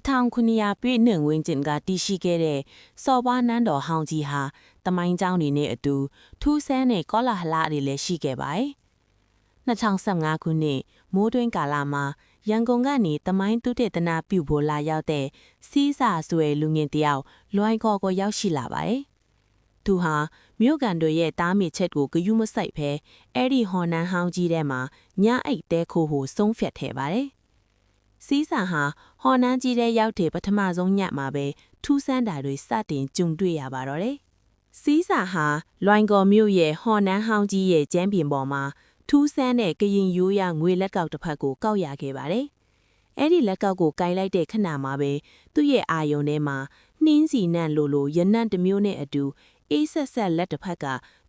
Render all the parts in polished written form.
ထောင်ခုနှစ်ရာပြည့်နှင်ဝင်းကျင်ကတည်ရှိခဲ့တဲ့စော်ဘွားနန်းတော်ဟောင်းကြီးဟာတမိုင်းကျောင်းတွေနဲ့အတူထူးဆန်းတဲ့ကောလာဟလတွေလည်းရှိခဲ့ပါတယ်။2015ခုနှစ်မိုးတွင်းကာလမှာရန်ကုန်ကနေတမိုင်းတုတေသနာပြုဖို့လာရောက်တဲ့စီးစာဆွေလူငင်တယောက်လွိုင်းခေါ်ကိုရောက်ရှိလာပါတယ်။သူဟာမြို့ကန်တို့ရဲ့တားမြစ်ချက်ကိုဂရုမစိုက်ဘဲအဲ့ဒီဟော်နန်းဟောင်းကြီးထဲမှာညအိတ်တဲခိုးကိုဆုံးဖြတ်ထဲပါတယ်။စီးစာဟာဟော်နန်းကြီးတဲ့ရောက်တဲ့ပထမဆုံးညမှာပဲထူးဆန်းတာတွေစတင်ကြုံတွေ့ရပါတော့တယ်။စီးစာဟာလွိုင်းကော်မြို့ရဲ့ဟော်နန်းဟောင်းကြီးရဲ့ကျမ်းပြင်ပေါ်မှာထူးဆန်းတဲ့ကရင်ရိုးရငွေလက်ကောက်တစ်ဖက်ကိုကောက်ရခဲ့ပါတယ်။အဲ့ဒီလက်ကောက်ကိုကင်လိုက်တဲ့ခဏမှာပဲသူ့ရဲ့အာယုံထဲမှာနှင်းစီနန့်လိုရနံ့တစ်မျိုးနဲ့အတူအေးဆက်ဆက်လက်တစ်ဖက်က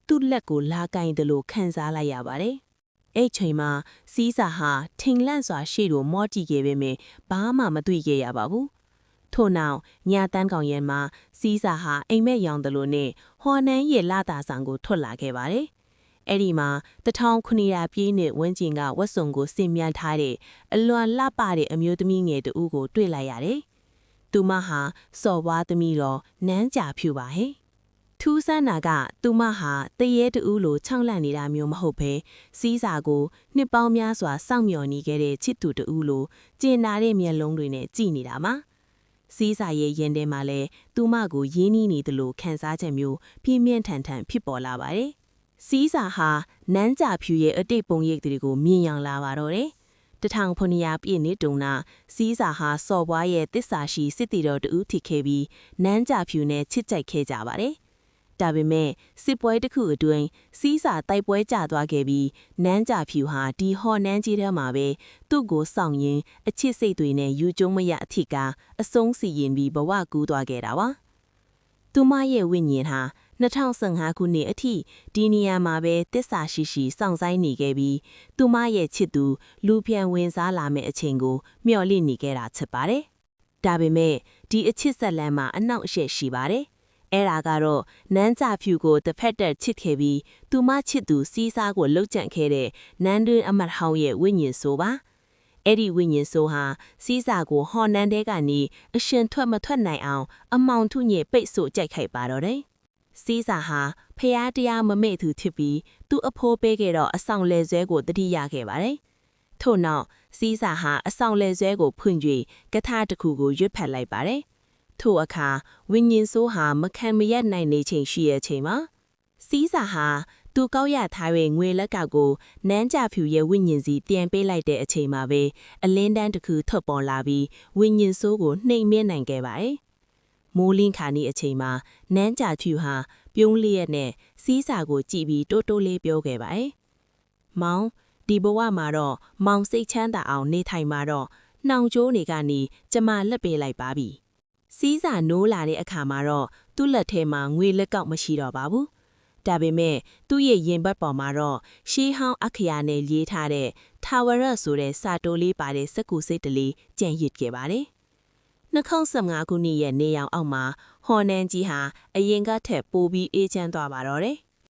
သူ့လက်ကိုလာကင်တယ်လို့ခံစားလိုက်ရပါတယ်။အဲ့ချိန်မှာစီးစာဟာထင်လန့်စွာရှေ့ကိုမော့ကြည့်ခဲ့ပေမဲ့ဘာမှမတွေ့ခဲ့ရပါဘူး။ထို့နောက်ညတန်းကောင်ရဲမှာစီးစာဟာအိမ်မက်ရောင်တယ်လို့နဲ့ဟော်နန်းရဲ့လာတာဆောင်ကိုထွက်လာခဲ့ပါတယ်။အဲ့ဒီမှာ1900ပြည့်နှစ်ဝန်းကျင်ကဝတ်စုံကိုစင်မြန်းထားတဲ့အလွန်လှပတဲ့အမျိုးသမီးငယ်တူကိုတွေ့လိုက်ရတယ်။သူမဟာစော်ဘွားသမီးတော်နန်းကြာဖြူပါဟဲ့။ထူးဆန်းတာကသူမဟာတရေတူလိုခြောက်လန့်နေတာမျိုးမဟုတ်ဘဲစီးစာကိုနှစ်ပေါင်းများစွာစောင့်မျှော်နေခဲ့တဲ့ချစ်သူတူလိုကျင်နာတဲ့မျက်လုံးတွေနဲ့ကြည်နေတာပါ။စီးစာရဲ့ရင်ထဲမှာလဲသူမကိုရင်းနှီးနေတယ်လို့ခံစားချက်မျိုးပြင်းပြင်းထန်ထန်ဖြစ်ပေါ်လာပါတယ်။စီးစာဟာနန်းကြာဖြူရဲ့အတိတ်ပုံရိပ်တွေကိုမြင်ရောက်လာပါတော့တယ်။1900ပြည့်နှစ်တုန်းကစီးစာဟာစော်ဘွားရဲ့တစ္ဆာရှိစစ်တီတော်တူထိခဲ့ပြီးနန်းကြာဖြူနဲ့ချစ်ကြိုက်ခဲ့ကြပါတယ်။ဒါပေမဲ့စစ်ပွဲတစ်ခုအတွင်းစီးစာတိုက်ပွဲကျသွားခဲ့ပြီးနန်းကြာဖြူဟာဒီဟော်နန်းကြီးထဲမှာပဲသူ့ကိုစောင့်ရင်းအချစ်စိတ်တွေနဲ့ယူကျုံမရအထစ်ကအဆုံးစီရင်ပြီးဘဝကူးသွားခဲ့တာပါ။သူမရဲ့ဝိညာဉ်ဟာ2015ခုနှစ်အထိဒီနေရာမှာပဲတစ္ဆာရှိစောင့်ဆိုင်နေခဲ့ပြီးသူမရဲ့ချစ်သူလူပြန်ဝင်စားလာမယ့်အချိန်ကိုမျှော်လင့်နေခဲ့တာဖြစ်ပါတယ်။ဒါပေမဲ့ဒီအချစ်ဆက်လန်းမှာအနောက်အရှက်ရှိပါတယ်။အဲ့ဒါကတော့နန်းကြာဖြူကိုတစ်ဖက်တက်ချစ်ခဲ့ပြီးသူမချစ်သူစီးစားကိုလှုပ်ကြံခဲ့တဲ့နန်းတွင်းအမတ်ဟောင်းရဲ့ဝိညာဉ်ဆိုပါအဲ့ဒီဝိညာဉ်ဆိုဟာစီးစာကိုဟော်နန်းတဲကနေအရှင်ထွက်မထွက်နိုင်အောင်အမောင်ထုညစ်ပိတ်ဆို့ကြိုက်ခိုက်ပါတော့တယ်။စီးစာဟာဖျားတရားမမေ့သူဖြစ်ပြီးသူ့အဖိုးပေးခဲ့တော့အဆောင်လဲဆွဲကိုတတိရခဲ့ပါတယ်။ထို့နောက်စီးစာဟာအဆောင်လဲဆွဲကိုဖွင့်ကြည့်ကထာတစ်ခုကိုရွတ်ဖတ်လိုက်ပါတယ်။ထို့အခါဝိညာဉ်ဆိုးဟာမခံမရက်နိုင်နေချိန်ရှိရဲ့ချိန်မှာစီးစာဟာသူကောက်ရထားတဲ့ငွေလက်ကောက်ကိုနန်းကြာဖြူရဲ့ဝိညာဉ်စီပြန်ပေးလိုက်တဲ့အချိန်မှာပဲအလင်းတန်းတစ်ခုထွက်ပေါ်လာပြီးဝိညာဉ်ဆိုးကိုနှိမ်မြင့်နိုင်ခဲ့ပါတယ်။မိုးလင်းခါနီးအချိန်မှာနန်းကြာဖြူဟာပြုံးလျက်နဲ့စီးစာကိုကြည့်ပြီးတိုးတိုးလေးပြောခဲ့ပါတယ်။မောင်ဒီဘဝမှာတော့မောင်စိတ်ချမ်းသာအောင်နေထိုင်မှာတော့နှောင်ကျိုးနေကနေကျမလက်ပေးလိုက်ပါပြီ။စီးစာနိုးလာတဲ့အခါမှာတော့သူ့လက်ထဲမှာငွေလက်ကောက်မရှိတော့ပါဘူး။ဒါပေမဲ့သူ့ရဲ့ရင်ဘတ်ပေါ်မှာတော့ရှေးဟောင်းအခရာနဲ့ရေးထားတဲ့ထာဝရဆိုတဲ့စာတိုးလေးပါတဲ့စက္ကူစိတ်တလေးကြံ့ရစ်ခဲ့ပါတယ်။2015ခုနှစ်ရဲ့နေရောင်အောက်မှာဟော်နန်းကြီးဟာအရင်ကထက်ပိုပြီးအေးချမ်းသွားပါတော့တယ်။